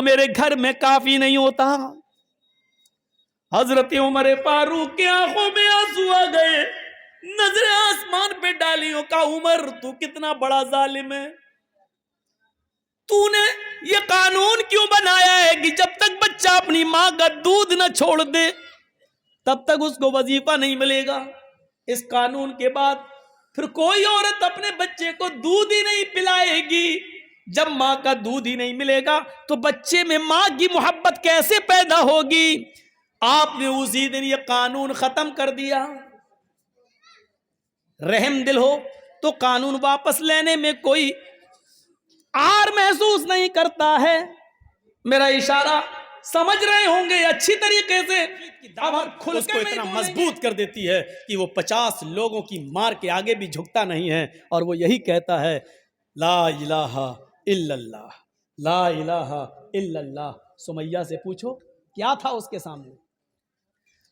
میرے گھر میں کافی نہیں ہوتا. حضرت عمر فاروق کی آنکھوں میں آنسو آ گئے, نظریں آسمان پہ ڈالی. کا عمر تو کتنا بڑا ظالم ہے, تو نے یہ قانون کیوں بنایا ہے کہ جب تک بچہ اپنی ماں کا دودھ نہ چھوڑ دے تب تک اس کو وظیفہ نہیں ملے گا. اس قانون کے بعد پھر کوئی عورت اپنے بچے کو دودھ ہی نہیں پلائے گی. جب ماں کا دودھ ہی نہیں ملے گا تو بچے میں ماں کی محبت کیسے پیدا ہوگی؟ آپ نے اسی دن یہ قانون ختم کر دیا. رحم دل ہو تو قانون واپس لینے میں کوئی آر محسوس نہیں کرتا ہے. میرا اشارہ سمجھ رہے ہوں گے اچھی طریقے سے. اس کو اتنا مضبوط کر دیتی ہے کہ وہ 50 لوگوں کی مار کے آگے بھی جھکتا نہیں ہے, اور وہ یہی کہتا ہے لا الہ الا اللہ, لا الہ الا اللہ. سمیہ سے پوچھو کیا تھا اس کے سامنے.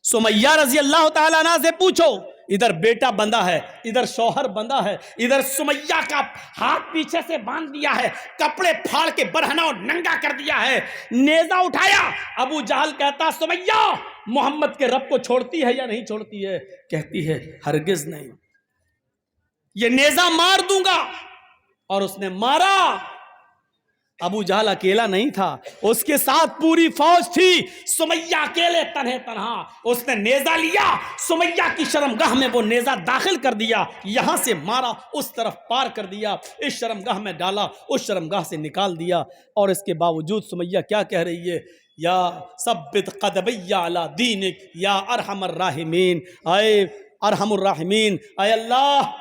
سمیہ رضی اللہ تعالیٰ عنہ سے پوچھو, ادھر بیٹا بندہ ہے, ادھر شوہر بندہ ہے, ادھر سمیہ کا ہاتھ پیچھے سے باندھ دیا ہے, کپڑے پھاڑ کے برہنہ اور ننگا کر دیا ہے, نیزہ اٹھایا. ابو جہل کہتا سمیہ محمد کے رب کو چھوڑتی ہے یا نہیں چھوڑتی ہے؟ کہتی ہے ہرگز نہیں, یہ نیزہ مار دوں گا. اور اس نے مارا. ابو جہل اکیلا نہیں تھا, اس کے ساتھ پوری فوج تھی. سمیہ اکیلے تنہے تنہا اس نے نیزہ لیا, سمیہ کی شرمگاہ میں وہ نیزہ داخل کر دیا, یہاں سے مارا, اس طرف پار کر دیا, اس شرمگاہ میں ڈالا, اس شرمگاہ سے نکال دیا. اور اس کے باوجود سمیہ کیا کہہ رہی ہے؟ یا ثبت قدمی علی دینک یا ارحم الراحمین, اے ارحم الراحمین, اے اللہ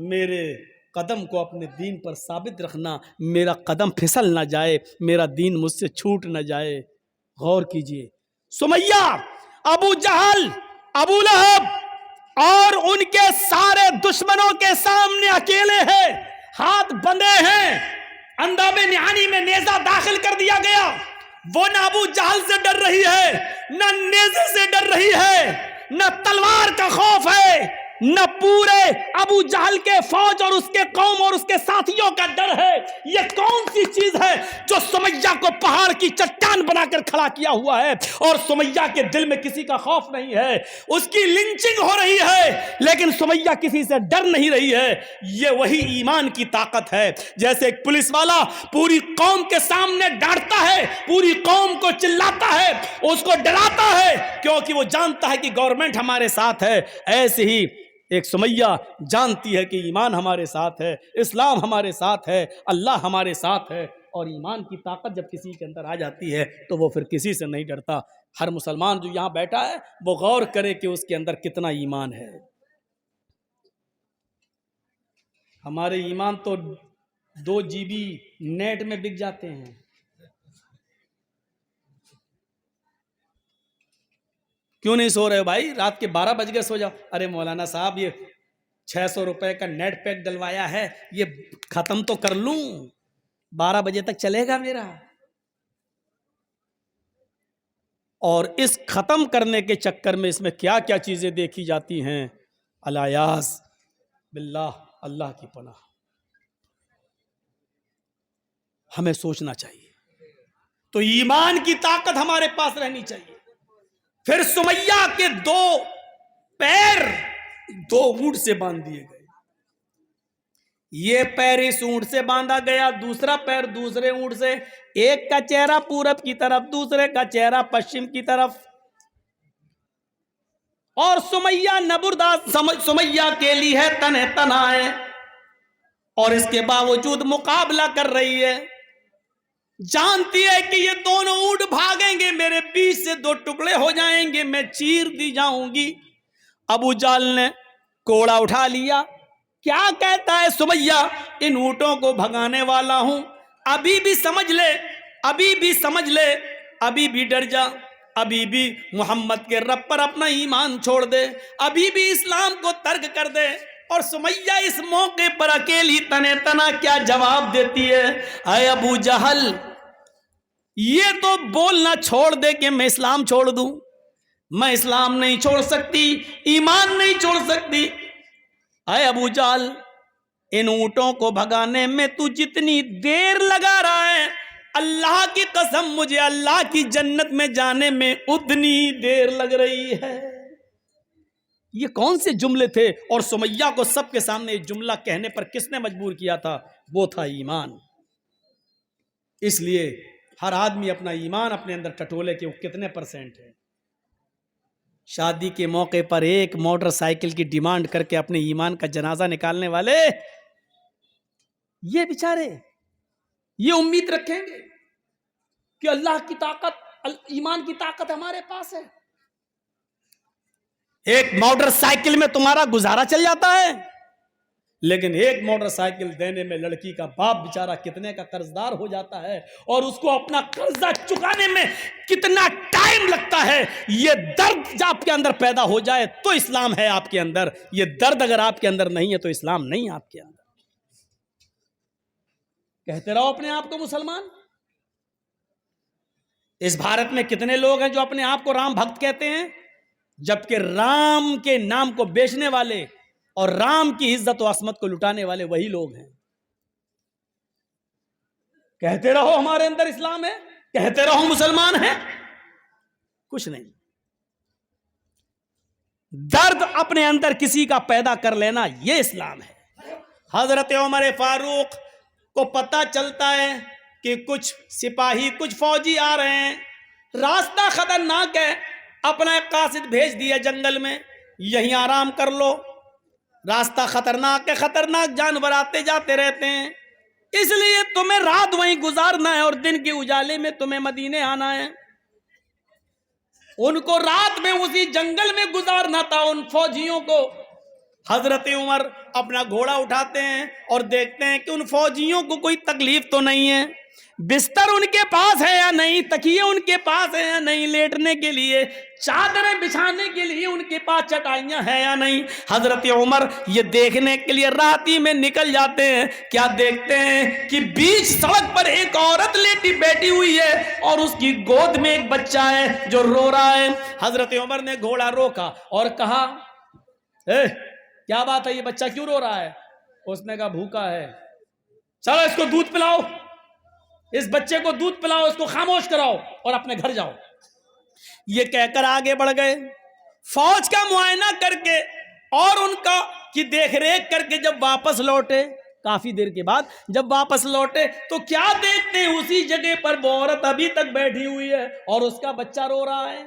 میرے قدم کو اپنے دین پر ثابت رکھنا, میرا قدم پھسل نہ جائے, میرا دین مجھ سے چھوٹ نہ جائے. غور کیجئے, سمیہ ابو جہل, ابو لہب اور ان کے سارے دشمنوں کے سامنے اکیلے ہیں, ہاتھ بندھے ہیں, اندام نہانی میں نیزہ داخل کر دیا گیا. وہ نہ ابو جہل سے ڈر رہی ہے, نہ نیزے سے ڈر رہی ہے, نہ تلوار کا خوف ہے, نہ پورے ابو جہل کے فوج اور اس کے قوم اور اس کے ساتھیوں کا ڈر ہے. یہ کون سی چیز ہے جو سمیہ کو پہاڑ کی چٹان بنا کر کھڑا کیا ہوا ہے؟ اور سمیہ کے دل میں کسی کا خوف نہیں ہے. اس کی لنچنگ ہو رہی ہے لیکن سمیہ کسی سے ڈر نہیں رہی ہے. یہ وہی ایمان کی طاقت ہے. جیسے ایک پولیس والا پوری قوم کے سامنے ڈانٹتا ہے, پوری قوم کو چلاتا ہے, اس کو ڈراتا ہے کیونکہ وہ جانتا ہے کہ گورنمنٹ ہمارے ساتھ ہے, ایسے ہی ایک سمیہ جانتی ہے کہ ایمان ہمارے ساتھ ہے, اسلام ہمارے ساتھ ہے, اللہ ہمارے ساتھ ہے. اور ایمان کی طاقت جب کسی کے اندر آ جاتی ہے تو وہ پھر کسی سے نہیں ڈرتا. ہر مسلمان جو یہاں بیٹھا ہے وہ غور کرے کہ اس کے اندر کتنا ایمان ہے. ہمارے ایمان تو 2 GB نیٹ میں بک جاتے ہیں. کیوں نہیں سو رہے ہو بھائی؟ رات کے 12 بج گئے سو جاؤ. ارے مولانا صاحب یہ 600 روپے کا نیٹ پیک ڈلوایا ہے, یہ ختم تو کر لوں, 12 بجے تک چلے گا میرا. اور اس ختم کرنے کے چکر میں اس میں کیا کیا چیزیں دیکھی جاتی ہیں, الیاذ باللہ, اللہ کی پناہ. ہمیں سوچنا چاہیے. تو ایمان کی طاقت ہمارے پاس رہنی چاہیے. پھر سمیہ کے 2 پیر 2 اونٹ سے باندھ دیے گئے. یہ پیر اس اونٹ سے باندھا گیا, دوسرا پیر دوسرے اونٹ سے. ایک کا چہرہ پورب کی طرف, دوسرے کا چہرہ پشچم کی طرف. اور سمیہ نبردار سمیہ کے لیے ہے تنہ تنہائے, اور اس کے باوجود مقابلہ کر رہی ہے. جانتی ہے کہ یہ دونوں اونٹ بھاگیں گے, میرے بیچ سے 2 ٹکڑے ہو جائیں گے, میں چیر دی جاؤں گی. ابو جہل نے کوڑا اٹھا لیا. کیا کہتا ہے سمیہ؟ ان اونٹوں کو بھگانے والا ہوں, ابھی بھی سمجھ لے, ابھی بھی سمجھ لے, ابھی بھی ڈر جا, ابھی بھی محمد کے رب پر اپنا ایمان چھوڑ دے, ابھی بھی اسلام کو ترک کر دے. اور سمیہ اس موقع پر اکیلی تنہ تنہا کیا جواب دیتی ہے؟ اے ابو جہل, یہ تو بولنا چھوڑ دے کہ میں اسلام چھوڑ دوں. میں اسلام نہیں چھوڑ سکتی, ایمان نہیں چھوڑ سکتی. اے ابو جہل, ان اونٹوں کو بھگانے میں تو جتنی دیر لگا رہا ہے, اللہ کی قسم مجھے اللہ کی جنت میں جانے میں اتنی دیر لگ رہی ہے. یہ کون سے جملے تھے؟ اور سمیہ کو سب کے سامنے یہ جملہ کہنے پر کس نے مجبور کیا تھا؟ وہ تھا ایمان. اس لیے ہر آدمی اپنا ایمان اپنے اندر ٹٹولے کہ وہ کتنے پرسنٹ ہے. شادی کے موقع پر ایک موٹر سائیکل کی ڈیمانڈ کر کے اپنے ایمان کا جنازہ نکالنے والے یہ بیچارے یہ امید رکھیں گے کہ اللہ کی طاقت، ایمان کی طاقت ہمارے پاس ہے. ایک موٹر سائیکل میں تمہارا گزارا چل جاتا ہے، لیکن ایک موٹر سائیکل دینے میں لڑکی کا باپ بیچارہ کتنے کا قرضدار ہو جاتا ہے، اور اس کو اپنا قرضہ چکانے میں کتنا ٹائم لگتا ہے. یہ درد جب آپ کے اندر پیدا ہو جائے تو اسلام ہے آپ کے اندر. یہ درد اگر آپ کے اندر نہیں ہے تو اسلام نہیں آپ کے اندر. کہتے رہو اپنے آپ کو مسلمان. اس بھارت میں کتنے لوگ ہیں جو اپنے آپ کو رام بھکت کہتے ہیں، جبکہ رام کے نام کو بیچنے والے اور رام کی عزت و عصمت کو لٹانے والے وہی لوگ ہیں. کہتے رہو ہمارے اندر اسلام ہے، کہتے رہو مسلمان ہیں، کچھ نہیں. درد اپنے اندر کسی کا پیدا کر لینا یہ اسلام ہے. حضرت عمر فاروق کو پتہ چلتا ہے کہ کچھ سپاہی کچھ فوجی آ رہے ہیں، راستہ خطرناک ہے، اپنا ایک قاصد بھیج دیا جنگل میں، یہیں آرام کر لو، راستہ خطرناک ہے، خطرناک جانور آتے جاتے رہتے ہیں، اس لیے تمہیں رات وہیں گزارنا ہے اور دن کے اجالے میں تمہیں مدینے آنا ہے. ان کو رات میں اسی جنگل میں گزارنا تھا ان فوجیوں کو. حضرت عمر اپنا گھوڑا اٹھاتے ہیں اور دیکھتے ہیں کہ ان فوجیوں کو کوئی تکلیف تو نہیں ہے، بستر ان کے پاس ہے یا نہیں، تکیے ان کے پاس ہے یا نہیں، لیٹنے کے لیے چادریں بچھانے کے لیے ان کے پاس چٹائیاں ہیں یا نہیں. حضرت عمر یہ دیکھنے کے لیے رات ہی میں نکل جاتے ہیں. کیا دیکھتے ہیں کہ بیچ سڑک پر ایک عورت لیٹی بیٹھی ہوئی ہے اور اس کی گود میں ایک بچہ ہے جو رو رہا ہے. حضرت عمر نے گھوڑا روکا اور کہا کیا بات ہے، یہ بچہ کیوں رو رہا ہے؟ اس نے کہا بھوکا ہے. چلو اس کو دودھ پلاؤ، اس بچے کو دودھ پلاؤ، اس کو خاموش کراؤ اور اپنے گھر جاؤ. یہ کہہ کر آگے بڑھ گئے. فوج کا معائنہ کر کے اور ان کا کی دیکھ ریکھ کر کے جب واپس لوٹے، کافی دیر کے بعد جب واپس لوٹے تو کیا دیکھتے ہیں، اسی جگہ پر وہ عورت ابھی تک بیٹھی ہوئی ہے اور اس کا بچہ رو رہا ہے.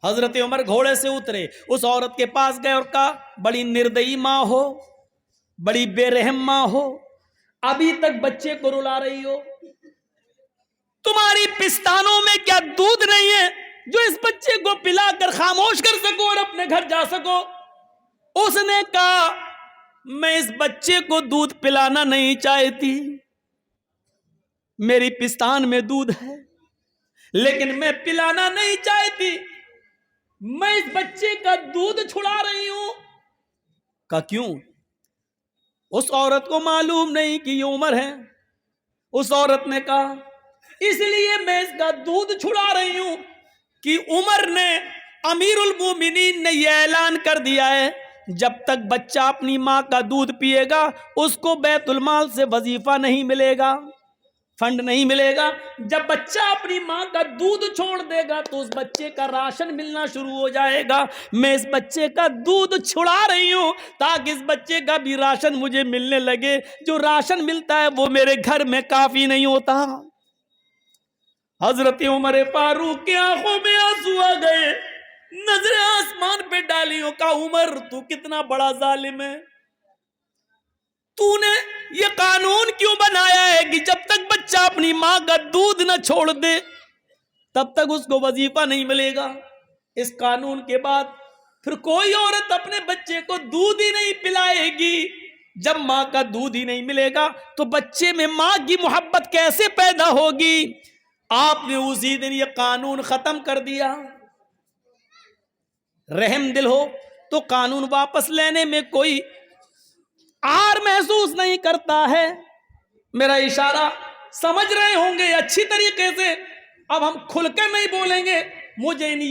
حضرت عمر گھوڑے سے اترے، اس عورت کے پاس گئے اور کہا بڑی نردئی ماں ہو، بڑی بے رحم ماں ہو، ابھی تک بچے کو رلا رہی ہو، تمہاری پستانوں میں کیا دودھ نہیں ہے جو اس بچے کو پلا کر خاموش کر سکو اور اپنے گھر جا سکو؟ اس نے کہا میں اس بچے کو دودھ پلانا نہیں چاہتی، میری پستان میں دودھ ہے لیکن میں پلانا نہیں چاہتی، میں اس بچے کا دودھ چھڑا رہی ہوں. کہا کیوں؟ اس عورت کو معلوم نہیں کہ یہ عمر ہے. اس عورت نے کہا اس لیے میں اس کا دودھ چھڑا رہی ہوں کہ عمر نے، امیر المومنین نے یہ اعلان کر دیا ہے جب تک بچہ اپنی ماں کا دودھ پیے گا اس کو بیت المال سے وظیفہ نہیں ملے گا، فنڈ نہیں ملے گا. جب بچہ اپنی ماں کا دودھ چھوڑ دے گا تو اس بچے کا راشن ملنا شروع ہو جائے گا. میں اس بچے کا دودھ چھڑا رہی ہوں تاکہ اس بچے کا بھی راشن مجھے ملنے لگے. جو راشن ملتا ہے وہ میرے گھر میں کافی نہیں ہوتا. حضرت عمر فاروق کی آنکھوں میں آنسو آ گئے، نظر آسمان پہ ڈالی اور کہا عمر تو کتنا بڑا ظالم ہے، تو نے یہ قانون کیوں بنایا ہے کہ جب تک بچہ اپنی ماں کا دودھ نہ چھوڑ دے تب تک اس کو وظیفہ نہیں ملے گا. اس قانون کے بعد پھر کوئی عورت اپنے بچے کو دودھ ہی نہیں پلائے گی. جب ماں کا دودھ ہی نہیں ملے گا تو بچے میں ماں کی محبت کیسے پیدا ہوگی؟ آپ نے اسی دن یہ قانون ختم کر دیا. رحم دل ہو تو قانون واپس لینے میں کوئی آر محسوس نہیں کرتا ہے. میرا اشارہ سمجھ رہے ہوں گے اچھی طریقے سے. اب ہم کھل کر نہیں بولیں گے، مجھے ان